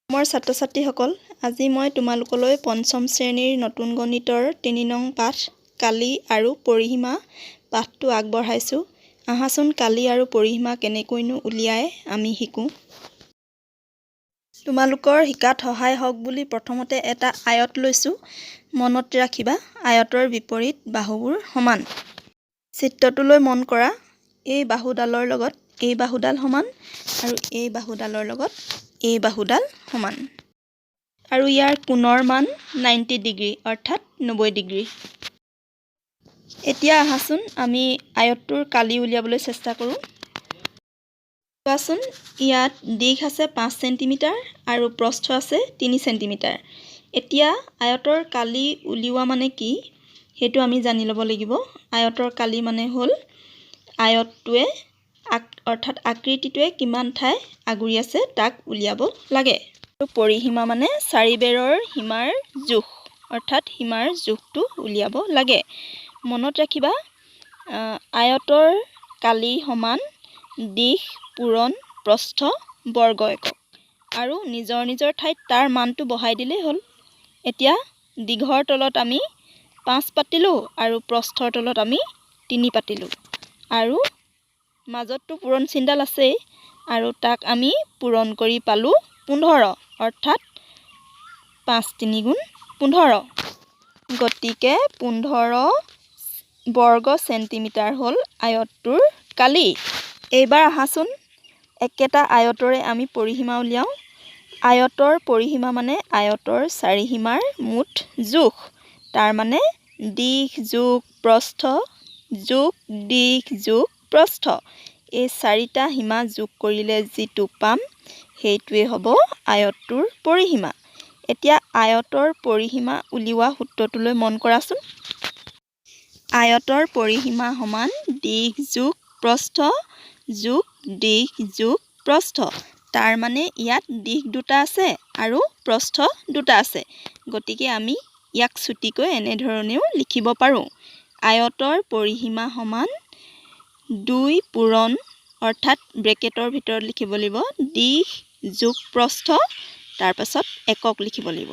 মোৰ ছাত্ৰ-ছাত্ৰীসকল, আজি মই তোমালোকলৈ পঞ্চম শ্ৰেণীৰ নতুন গণিতৰ ৩ নং পাঠ কালি আৰু পৰিসীমা পাঠটো আগবঢ়াইছোঁ। আহাচোন কালি আৰু পৰিসীমা কেনেকৈনো উলিয়াই আমি শিকোঁ। তোমালোকৰ শিকাত সহায় হওক বুলি প্ৰথমতে এটা আয়ত লৈছোঁ। মনত ৰাখিবা, আয়তৰ বিপৰীত বাহুবোৰ সমান। চিত্ৰটোলৈ মন কৰা, এই বাহুডালৰ লগত এই বাহুডাল সমান আৰু এই বাহুডালৰ লগত এই বাহুডাল সমান। আৰু ইয়াৰ কোণৰ মান 90 ডিগ্ৰী অৰ্থাৎ 90 ডিগ্ৰী। এতিয়া আহাচোন আমি আয়তটোৰ কালি উলিয়াবলৈ চেষ্টা কৰোঁ। চোৱাচোন, ইয়াত দিশ আছে 5 চেণ্টিমিটাৰ আৰু প্ৰস্থ আছে 3 চেণ্টিমিটাৰ। এতিয়া আয়তৰ কালি উলিওৱা মানে কি সেইটো আমি জানি ল'ব লাগিব। আয়তৰ কালি মানে হ'ল আয়তটোৱে অৰ্থাৎ আকৃতিটোৱে কিমান ঠাই আগুৰি আছে তাক উলিয়াব লাগে। আৰু পৰিসীমা মানে 4 বেৰৰ সীমাৰ জোখ অৰ্থাৎ সীমাৰ জোখটো উলিয়াব লাগে। মনত ৰাখিবা, আয়তৰ কালি সমান দিশ পূৰণ প্ৰস্থ বৰ্গ একক আৰু নিজৰ নিজৰ ঠাইত তাৰ মানটো বহাই দিলেই হ'ল। এতিয়া দীঘৰ তলত আমি 5 পাতিলোঁ আৰু প্ৰস্থৰ তলত আমি 3 পাতিলোঁ আৰু মাজতটো পূৰণ চিনডাল আছেই আৰু তাক আমি পূৰণ কৰি পালোঁ 15 অৰ্থাৎ 5 3 গুণ 15। গতিকে 15 বৰ্গ চেণ্টিমিটাৰ হ'ল আয়তটোৰ কালি। এইবাৰ আহাচোন একেটা আয়তৰে আমি পৰিসীমা উলিয়াওঁ। আয়তৰ পৰিসীমা মানে আয়তৰ 4 সীমাৰ মুঠ জোখ। তাৰ মানে দিশ যোগ প্ৰস্থ যোগ দিশ যোগ প্ৰস্থ। এই 4টা সীমা যোগ কৰিলে যিটো পাম সেইটোৱে হ'ব আয়তটোৰ পৰিসীমা। এতিয়া আয়তৰ পৰিসীমা উলিওৱা সূত্ৰটোলৈ মন কৰাচোন। আয়তৰ পৰিসীমা সমান দিশ যোগ প্ৰস্থ যোগ দিশ যোগ প্ৰস্থ। তাৰ মানে ইয়াত দিশ দুটা আছে আৰু প্ৰস্থ দুটা আছে। গতিকে আমি ইয়াক চুটিকৈ এনেধৰণেও লিখিব পাৰোঁ। আয়তৰ পৰিসীমা সমান 2 পূৰণ অৰ্থাৎ ব্ৰেকেটৰ ভিতৰত লিখিব লাগিব দিশ যোগ প্ৰস্থ, তাৰপাছত একক লিখিব লাগিব।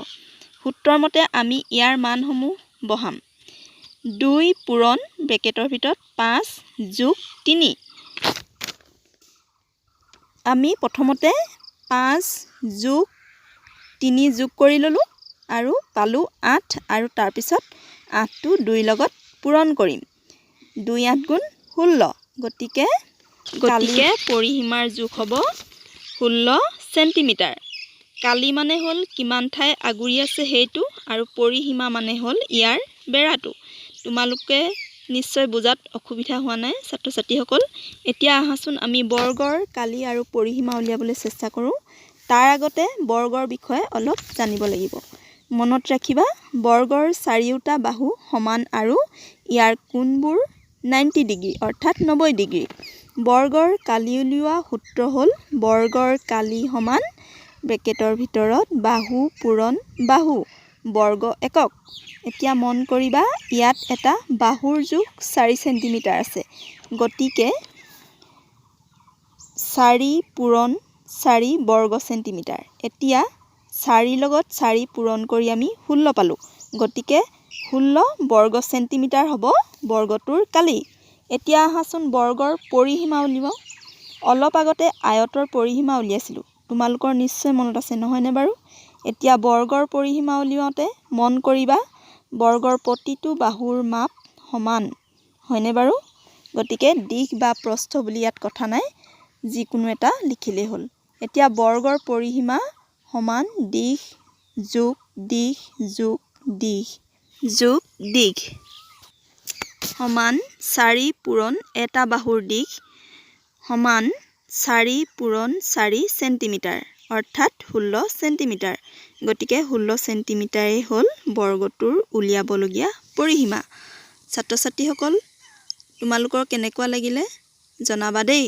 সূত্ৰৰ মতে আমি ইয়াৰ মানসমূহ বহাম। 2 পূৰণ ব্ৰেকেটৰ ভিতৰত 5 যোগ 3। আমি প্ৰথমতে 5 যোগ 3 যোগ কৰি ল'লোঁ আৰু পালোঁ 8 আৰু তাৰপিছত 8টো 2ৰ লগত পূৰণ কৰিম। 2 8 গুণ 16। গতিকে পৰিসীমাৰ জোখ হ'ব 16 চেণ্টিমিটাৰ। কালি মানে হ'ল কিমান ঠাই আগুৰি আছে সেইটো আৰু পৰিসীমা মানে হ'ল ইয়াৰ বেৰাটো। তোমালোকে নিশ্চয় বুজাত অসুবিধা হোৱা নাই ছাত্ৰ-ছাত্ৰীসকল। এতিয়া আহাচোন আমি বৰ্গৰ কালি আৰু পৰিসীমা উলিয়াবলৈ চেষ্টা কৰোঁ। তাৰ আগতে বৰ্গৰ বিষয়ে অলপ জানিব লাগিব। মনত ৰাখিবা, বৰ্গৰ 4টা বাহু সমান আৰু ইয়াৰ কোণবোৰ 90 ডিগ্ৰী অৰ্থাৎ 90 ডিগ্ৰী। বৰ্গৰ কালি উলিওৱা সূত্ৰ হ'ল বৰ্গৰ কালি সমান ব্ৰেকেটৰ ভিতৰত বাহু পূৰণ বাহু বৰ্গ একক। এতিয়া মন কৰিবা, ইয়াত এটা বাহুৰ জোখ 4 চেণ্টিমিটাৰ আছে। গতিকে 4 পূৰণ 4 বৰ্গ চেণ্টিমিটাৰ। এতিয়া 4ৰ লগত 4 পূৰণ কৰি আমি 16 পালোঁ। গতিকে 16 বৰ্গ চেণ্টিমিটাৰ হ'ব বৰ্গটোৰ কালি। এতিয়া আহাচোন বৰ্গৰ পৰিসীমা উলিয়াওঁ। অলপ আগতে আয়তৰ পৰিসীমা উলিয়াইছিলোঁ। তোমালোকৰ নিশ্চয় মনত আছে নহয়নে বাৰু? এতিয়া বৰ্গৰ পৰিসীমা উলিয়াওঁতে মন কৰিবা, বৰ্গৰ প্ৰতিটো বাহুৰ মাপ সমান হয়নে বাৰু? গতিকে দিশ বা প্ৰস্থ বুলি ইয়াত কথা নাই, যিকোনো এটা লিখিলেই হ'ল। এতিয়া বৰ্গৰ পৰিসীমা সমান দিশ যোগ দিশ যোগ দিশ যোগ দিশ সমান 4 পূৰণ এটা বাহুৰ দিশ সমান 4 পূৰণ 4 চেণ্টিমিটাৰ অৰ্থাৎ 16 চেণ্টিমিটাৰ। গতিকে 16 চেণ্টিমিটাৰেই হ'ল বৰ্গটোৰ উলিয়াবলগীয়া পৰিসীমা। ছাত্ৰ-ছাত্ৰীসকল, তোমালোকৰ কেনেকুৱা লাগিলে জনাবা দেই।